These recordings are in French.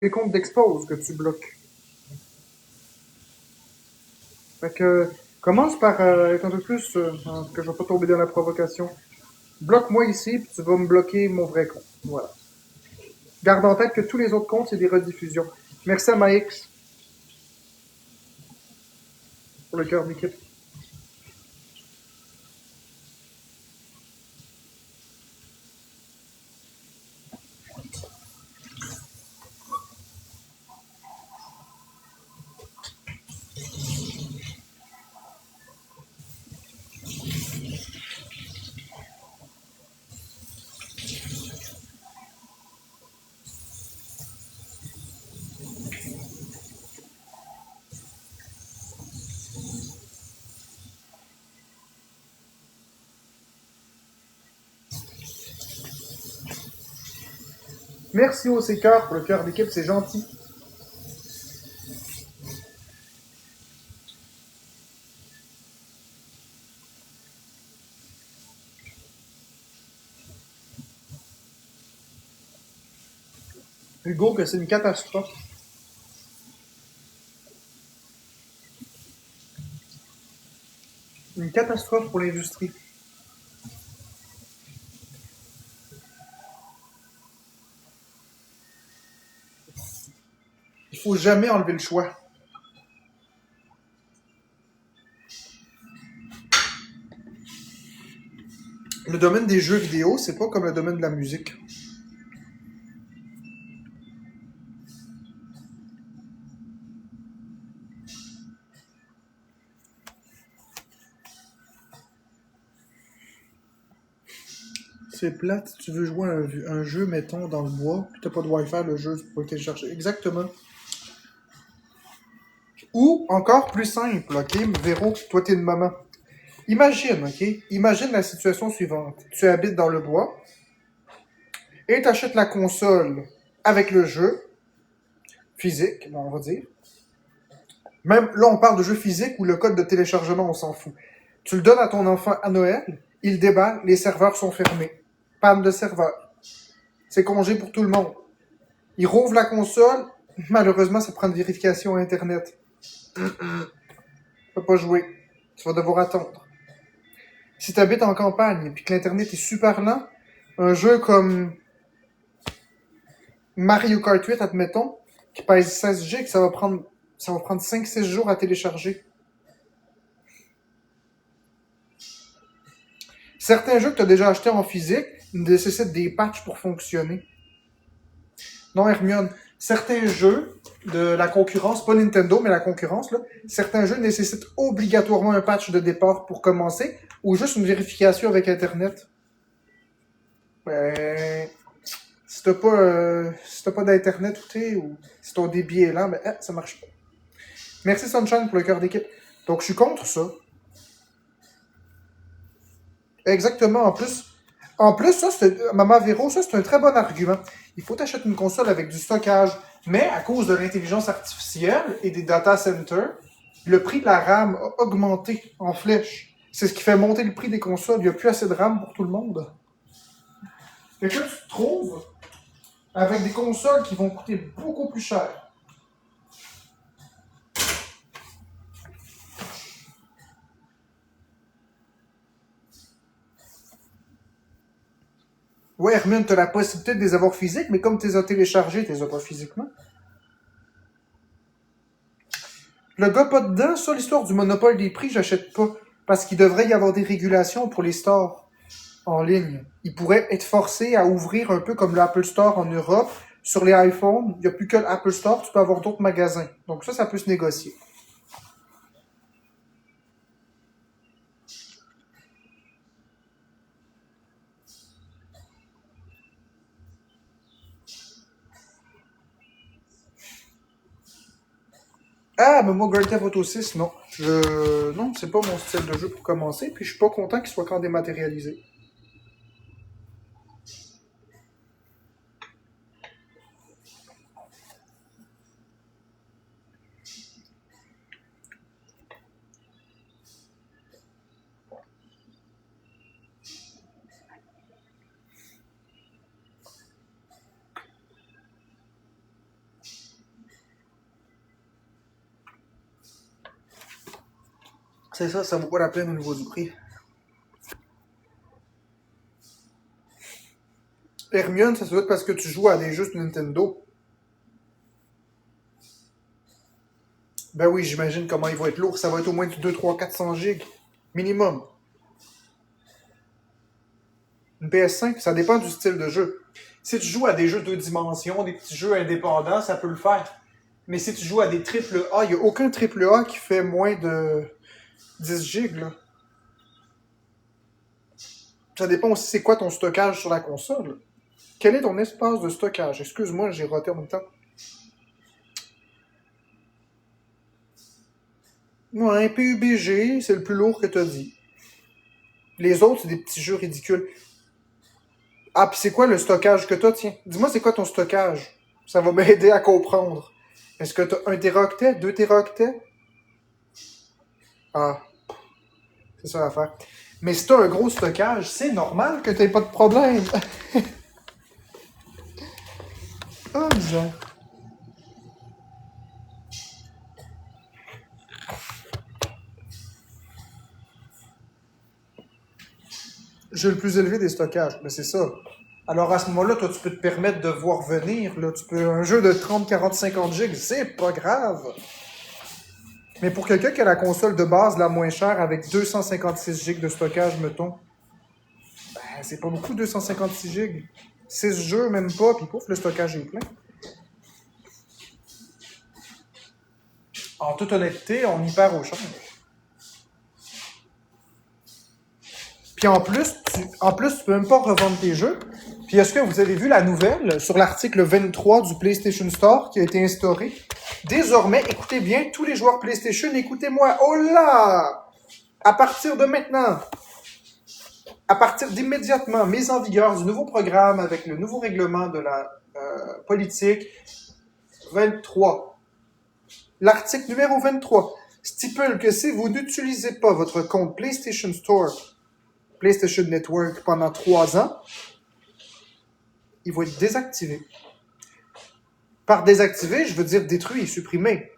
les comptes d'expose que tu bloques. Fait que commence par être un peu plus, que je vais pas tomber dans la provocation. Bloque-moi ici, puis tu vas me bloquer mon vrai compte. Voilà. Garde en tête que tous les autres comptes, c'est des rediffusions. Merci à Maix pour le cœur d'équipe. Merci au Cœur pour le cœur d'équipe, c'est gentil. Hugo, que c'est une catastrophe. Une catastrophe pour l'industrie. Il faut jamais enlever le choix. Le domaine des jeux vidéo, c'est pas comme le domaine de la musique. C'est plate, tu veux jouer à un jeu, mettons, dans le bois, puis t'as pas de Wi-Fi, le jeu, tu peux le télécharger. Exactement. Ou, encore plus simple, ok, Véro, toi t'es une maman. Imagine, ok, imagine la situation suivante. Tu habites dans le bois, et t'achètes la console avec le jeu, physique, on va dire. Même là, on parle de jeu physique ou le code de téléchargement, on s'en fout. Tu le donnes à ton enfant à Noël, il déballe, les serveurs sont fermés. Panne de serveur. C'est congé pour tout le monde. Il rouvre la console, malheureusement, ça prend une vérification Internet. Tu peux pas jouer. Tu vas devoir attendre. Si tu habites en campagne et que l'Internet est super lent, un jeu comme Mario Kart 8, admettons, qui pèse 16 GB, ça va prendre 5-6 jours à télécharger. Certains jeux que tu as déjà achetés en physique nécessitent des patchs pour fonctionner. Non, Hermione, certains jeux de la concurrence, pas Nintendo, mais la concurrence, là, certains jeux nécessitent obligatoirement un patch de départ pour commencer ou juste une vérification avec Internet. Ben, si t'as pas d'Internet ou si ton débit est lent, ben, ça marche pas. Merci Sunshine pour le cœur d'équipe. Donc, je suis contre ça. Exactement. En plus, ça, Maman Véro, ça, c'est un très bon argument. Il faut t'acheter une console avec du stockage, mais à cause de l'intelligence artificielle et des data centers, le prix de la RAM a augmenté en flèche. C'est ce qui fait monter le prix des consoles. Il n'y a plus assez de RAM pour tout le monde. Et que tu te trouves avec des consoles qui vont coûter beaucoup plus cher. Ouais, Hermine, tu as la possibilité de les avoir physiques, mais comme tu les as téléchargés, tu les as pas physiquement. Le gars pas dedans, ça, l'histoire du monopole des prix, j'achète pas. Parce qu'il devrait y avoir des régulations pour les stores en ligne. Ils pourraient être forcés à ouvrir un peu comme l'Apple Store en Europe. Sur les iPhones, il n'y a plus que l'Apple Store, tu peux avoir d'autres magasins. Donc ça peut se négocier. Ah, mais moi, Grand Theft Auto 6, non. Non, c'est pas mon style de jeu pour commencer, puis je suis pas content qu'il soit quand dématérialisé. C'est ça, ça vaut pas la peine au niveau du prix. Hermione, ça se doit être parce que tu joues à des jeux sur Nintendo. Ben oui, j'imagine comment il va être lourd. Ça va être au moins du 2, 3, 400 gigs. Minimum. Une PS5, ça dépend du style de jeu. Si tu joues à des jeux 2 dimensions, des petits jeux indépendants, ça peut le faire. Mais si tu joues à des triple A, il n'y a aucun triple A qui fait moins de 10 gigs, là. Ça dépend aussi c'est quoi ton stockage sur la console. Quel est ton espace de stockage? Excuse-moi, j'ai raté en même temps. Ouais, un PUBG, c'est le plus lourd que t'as dit. Les autres, c'est des petits jeux ridicules. Ah, puis c'est quoi le stockage que t'as, tiens? Dis-moi, c'est quoi ton stockage? Ça va m'aider à comprendre. Est-ce que t'as 1 téraoctet, 2 téraoctets? Ah, c'est ça l'affaire. Mais si t'as un gros stockage, c'est normal que t'aies pas de problème. Ah, bizarre. J'ai le plus élevé des stockages, mais c'est ça. Alors à ce moment-là, toi, tu peux te permettre de voir venir, là. Tu peux, un jeu de 30, 40, 50 gigs, c'est pas grave. Mais pour quelqu'un qui a la console de base la moins chère avec 256 gigs de stockage, mettons, ben, c'est pas beaucoup 256 gigs. 6 jeux, même pas, puis pouf, le stockage est plein. En toute honnêteté, on y perd au change. Puis en plus, tu peux même pas revendre tes jeux. Puis est-ce que vous avez vu la nouvelle sur l'article 23 du PlayStation Store qui a été instauré? Désormais, écoutez bien, tous les joueurs PlayStation, écoutez-moi. Oh là! À partir de maintenant, à partir d'immédiatement, mise en vigueur du nouveau programme avec le nouveau règlement de la politique 23. L'article numéro 23 stipule que si vous n'utilisez pas votre compte PlayStation Store, PlayStation Network pendant 3 ans, il va être désactivé. Par désactivé, je veux dire détruit, supprimé.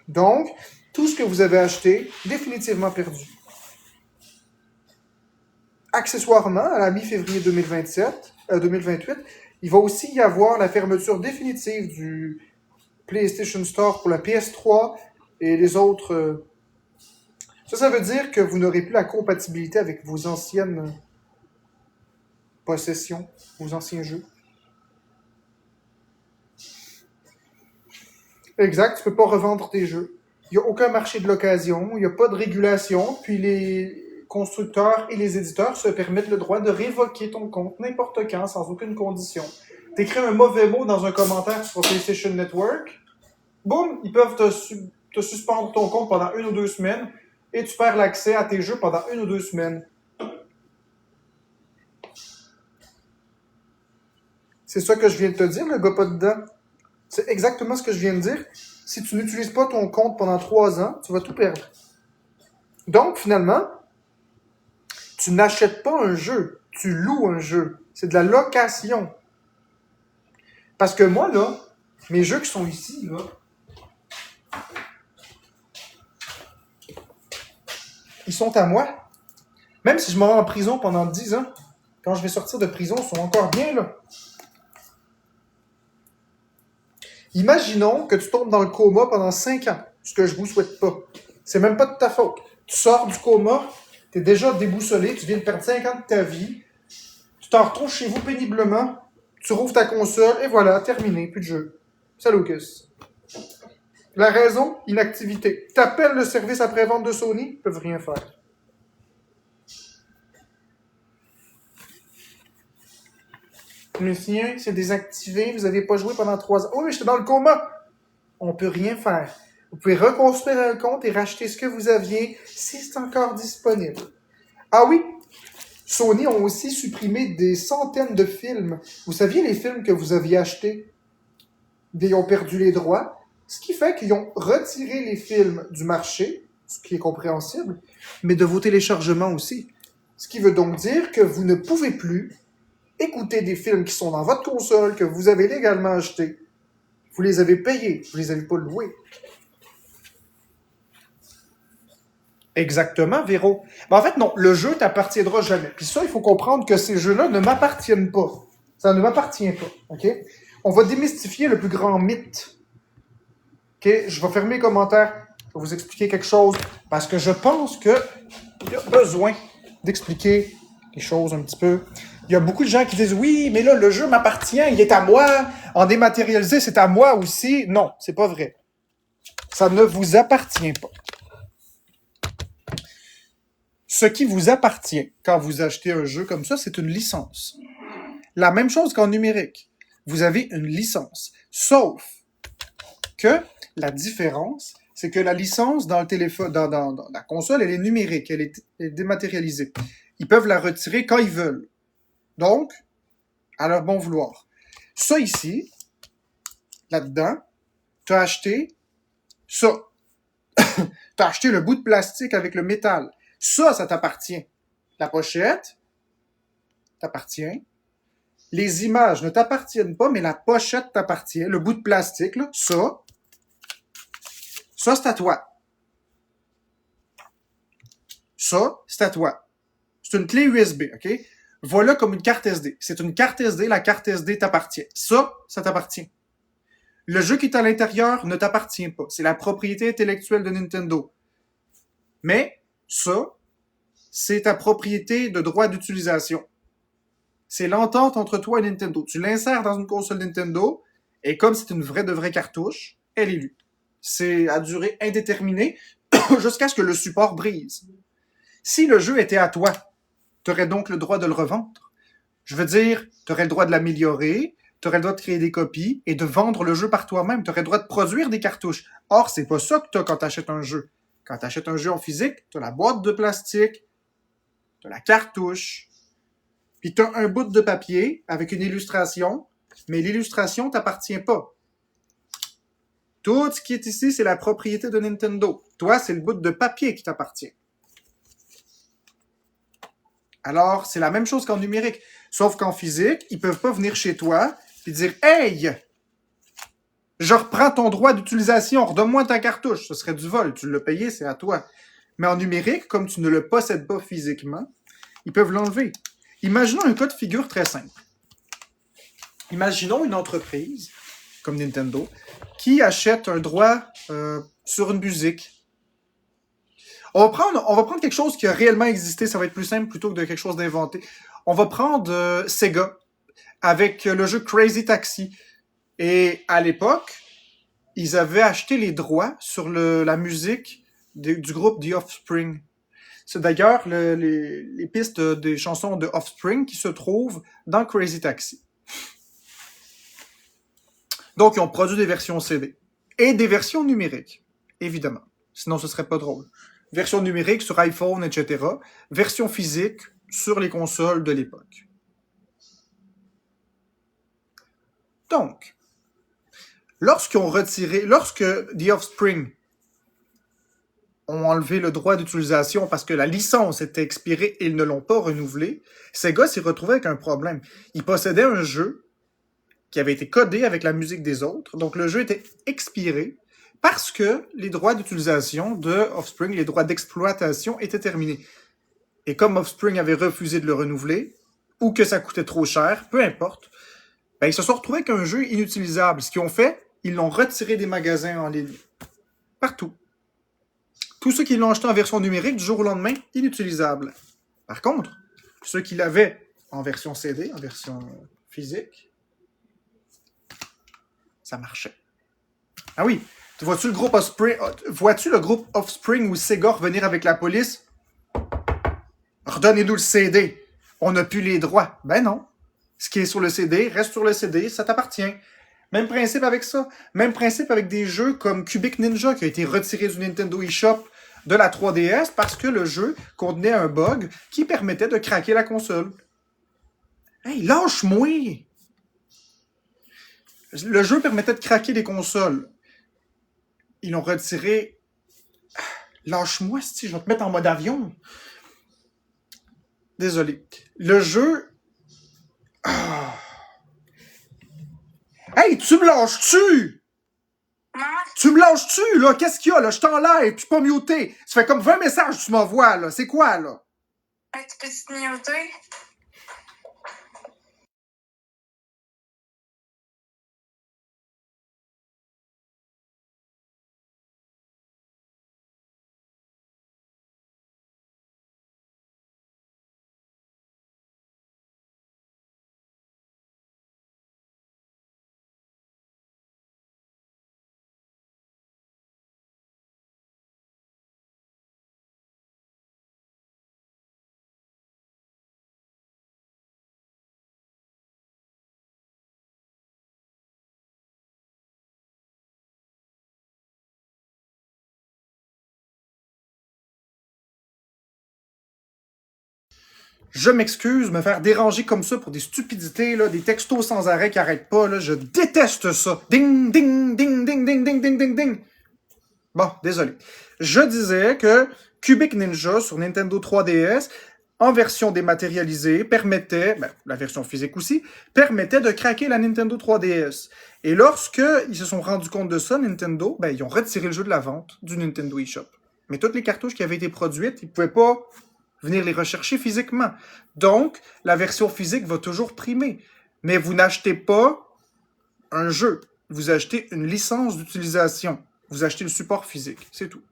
Donc, tout ce que vous avez acheté, définitivement perdu. Accessoirement, à la mi-février 2028, il va aussi y avoir la fermeture définitive du PlayStation Store pour la PS3 et les autres. Ça veut dire que vous n'aurez plus la compatibilité avec vos anciennes possessions, vos anciens jeux. Exact, tu peux pas revendre tes jeux. Il n'y a aucun marché de l'occasion, il n'y a pas de régulation, puis les constructeurs et les éditeurs se permettent le droit de révoquer ton compte n'importe quand, sans aucune condition. T'écris un mauvais mot dans un commentaire sur PlayStation Network, boum, ils peuvent te suspendre ton compte pendant 1 ou 2 semaines, et tu perds l'accès à tes jeux pendant 1 ou 2 semaines. C'est ça que je viens de te dire, le gars pas dedans. C'est exactement ce que je viens de dire. Si tu n'utilises pas ton compte pendant 3 ans, tu vas tout perdre. Donc, finalement, tu n'achètes pas un jeu, tu loues un jeu. C'est de la location. Parce que moi, là, mes jeux qui sont ici, là, ils sont à moi. Même si je m'en vais en prison pendant 10 ans, quand je vais sortir de prison, ils sont encore bien, là. Imaginons que tu tombes dans le coma pendant 5 ans, ce que je vous souhaite pas. C'est même pas de ta faute. Tu sors du coma, tu es déjà déboussolé, tu viens de perdre 5 ans de ta vie, tu t'en retrouves chez vous péniblement, tu rouvres ta console, et voilà, terminé, plus de jeu. Salut, Lucas. La raison, inactivité. T'appelles le service après-vente de Sony, ils peuvent rien faire. Le sien, c'est désactivé, vous n'avez pas joué pendant 3 ans. Oh, mais j'étais dans le coma. On peut rien faire. Vous pouvez reconstruire un compte et racheter ce que vous aviez si c'est encore disponible. Ah oui, Sony ont aussi supprimé des centaines de films. Vous saviez les films que vous aviez achetés? Ils ont perdu les droits. Ce qui fait qu'ils ont retiré les films du marché, ce qui est compréhensible, mais de vos téléchargements aussi. Ce qui veut donc dire que vous ne pouvez plus écouter des films qui sont dans votre console, que vous avez légalement achetés. Vous les avez payés, vous les avez pas loués. Exactement, Véro. Mais en fait, non, le jeu t'appartiendra jamais. Puis ça, il faut comprendre que ces jeux-là ne m'appartiennent pas. Ça ne m'appartient pas, OK? On va démystifier le plus grand mythe. OK? Je vais fermer les commentaires. Je vais vous expliquer quelque chose parce que je pense qu'il y a besoin d'expliquer les choses un petit peu. Il y a beaucoup de gens qui disent « Oui, mais là, le jeu m'appartient, il est à moi. En dématérialisé, c'est à moi aussi. » Non, c'est pas vrai. Ça ne vous appartient pas. Ce qui vous appartient quand vous achetez un jeu comme ça, c'est une licence. La même chose qu'en numérique. Vous avez une licence. Sauf que la différence, c'est que la licence dans le téléphone, dans la console, elle est numérique, elle est dématérialisée. Ils peuvent la retirer quand ils veulent. Donc, à leur bon vouloir. Ça ici, là-dedans, tu as acheté ça. Tu as acheté le bout de plastique avec le métal. Ça t'appartient. La pochette t'appartient. Les images ne t'appartiennent pas, mais la pochette t'appartient. Le bout de plastique, là, ça, c'est à toi. Ça, c'est à toi. C'est une clé USB, OK? Voilà comme une carte SD. C'est une carte SD, la carte SD t'appartient. Ça t'appartient. Le jeu qui est à l'intérieur ne t'appartient pas. C'est la propriété intellectuelle de Nintendo. Mais ça, c'est ta propriété de droit d'utilisation. C'est l'entente entre toi et Nintendo. Tu l'insères dans une console Nintendo, et comme c'est une vraie cartouche, elle est lue. C'est à durée indéterminée jusqu'à ce que le support brise. Si le jeu était à toi, tu aurais donc le droit de le revendre. Je veux dire, tu aurais le droit de l'améliorer, tu aurais le droit de créer des copies et de vendre le jeu par toi-même. Tu aurais le droit de produire des cartouches. Or, c'est pas ça que tu as quand tu achètes un jeu. Quand tu achètes un jeu en physique, tu as la boîte de plastique, tu as la cartouche, puis tu as un bout de papier avec une illustration, mais l'illustration t'appartient pas. Tout ce qui est ici, c'est la propriété de Nintendo. Toi, c'est le bout de papier qui t'appartient. Alors, c'est la même chose qu'en numérique. Sauf qu'en physique, ils peuvent pas venir chez toi et dire « Hey! Je reprends ton droit d'utilisation, redonne-moi ta cartouche. » Ce serait du vol. Tu l'as payé, c'est à toi. Mais en numérique, comme tu ne le possèdes pas physiquement, ils peuvent l'enlever. Imaginons un cas de figure très simple. Imaginons une entreprise, comme Nintendo, qui achète un droit sur une musique. On va prendre quelque chose qui a réellement existé, ça va être plus simple plutôt que de quelque chose d'inventé. On va prendre Sega avec le jeu Crazy Taxi. Et à l'époque, ils avaient acheté les droits sur la musique du groupe The Offspring. C'est d'ailleurs les pistes des chansons de Offspring qui se trouvent dans Crazy Taxi. Donc, ils ont produit des versions CD et des versions numériques, évidemment. Sinon, ce serait pas drôle. Version numérique sur iPhone, etc. Version physique sur les consoles de l'époque. Donc, lorsque The Offspring ont enlevé le droit d'utilisation parce que la licence était expirée et ils ne l'ont pas renouvelée, Sega s'est retrouvé avec un problème. Ils possédaient un jeu qui avait été codé avec la musique des autres, donc le jeu était expiré parce que les droits d'utilisation de Offspring, les droits d'exploitation étaient terminés. Et comme Offspring avait refusé de le renouveler, ou que ça coûtait trop cher, peu importe, ben ils se sont retrouvés avec un jeu inutilisable. Ce qu'ils ont fait, ils l'ont retiré des magasins en ligne. Partout. Tous ceux qui l'ont acheté en version numérique, du jour au lendemain, inutilisable. Par contre, ceux qui l'avaient en version CD, en version physique, ça marchait. Ah oui, vois-tu le groupe Offspring ou Sega revenir avec la police? Redonnez-nous le CD. On n'a plus les droits. Ben non. Ce qui est sur le CD reste sur le CD, ça t'appartient. Même principe avec ça. Même principe avec des jeux comme Cubic Ninja qui a été retiré du Nintendo eShop de la 3DS parce que le jeu contenait un bug qui permettait de craquer la console. Hey, lâche-moi! Le jeu permettait de craquer les consoles. Ils l'ont retiré. Lâche-moi, si je vais te mettre en mode avion. Désolé. Le jeu. Hey, tu me lâches-tu? Tu me lâches-tu, là? Qu'est-ce qu'il y a, là? Je t'en live, je suis pas muté. Ça fait comme 20 messages que tu m'envoies, là. C'est quoi, là? Tu peux-tu te muter? Je m'excuse, me faire déranger comme ça pour des stupidités, là, des textos sans arrêt qui arrêtent pas, là, je déteste ça. Ding, ding, ding, ding, ding, ding, ding, ding, ding. Bon, désolé. Je disais que Cubic Ninja sur Nintendo 3DS, en version dématérialisée, permettait, la version physique aussi, permettait de craquer la Nintendo 3DS. Et lorsque ils se sont rendus compte de ça, Nintendo, ils ont retiré le jeu de la vente du Nintendo eShop. Mais toutes les cartouches qui avaient été produites, ils ne pouvaient pas venir les rechercher physiquement. Donc, la version physique va toujours primer. Mais vous n'achetez pas un jeu. Vous achetez une licence d'utilisation. Vous achetez le support physique. C'est tout.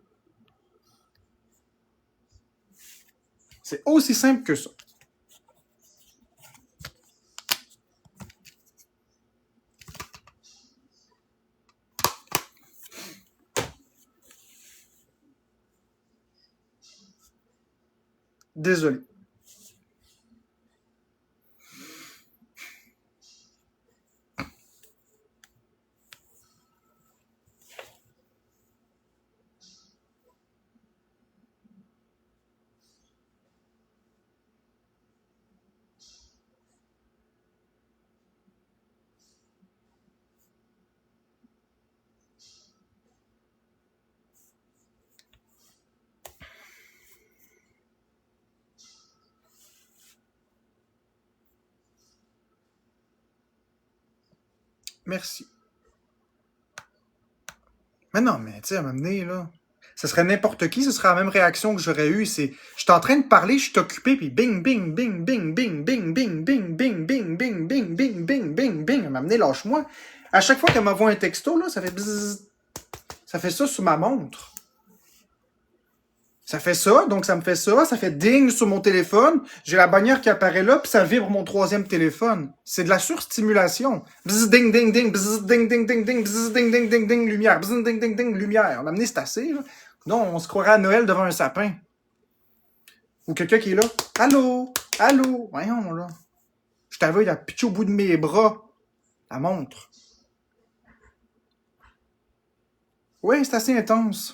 C'est aussi simple que ça. Désolé. Merci. Mais non, mais tu sais, à m'amener, là. Ce serait n'importe qui, ce serait la même réaction que j'aurais eue. C'est, je suis en train de parler, je suis occupé, puis bing, bing, bing, bing, bing, bing, bing, bing, bing, bing, bing, bing, bing, bing, bing, bing. À m'amener, lâche-moi. À chaque fois qu'elle m'envoie un texto, là, ça fait bzzz. Ça fait ça sur ma montre. Ça fait ça, donc ça me fait ça fait ding sur mon téléphone, j'ai la bannière qui apparaît là, puis ça vibre mon troisième téléphone. C'est de la surstimulation. Bzz, ding, ding, ding, bzz, ding, ding, ding, ding, bzz, ding, ding, ding, ding, lumière, bzz, ding, ding, ding, lumière. On a amené, c'est assez, là. Non, on se croirait à Noël devant un sapin. Ou quelqu'un qui est là. Allô? Allô? Voyons, là. Je t'avais la pitch au bout de mes bras. La montre. Oui, c'est assez intense.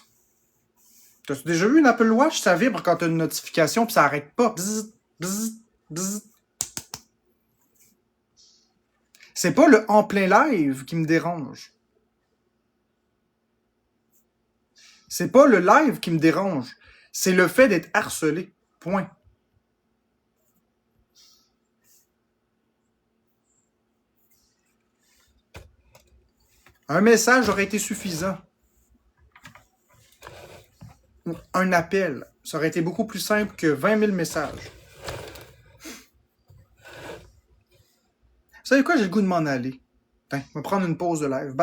T'as-tu déjà vu une Apple Watch? Ça vibre quand t'as une notification puis ça arrête pas. Bzz, bzz, bzz. C'est pas le en plein live qui me dérange. C'est pas le live qui me dérange. C'est le fait d'être harcelé. Point. Un message aurait été suffisant. Ou un appel. Ça aurait été beaucoup plus simple que 20 000 messages. Vous savez quoi? J'ai le goût de m'en aller. Tiens, je vais prendre une pause de live. Bye.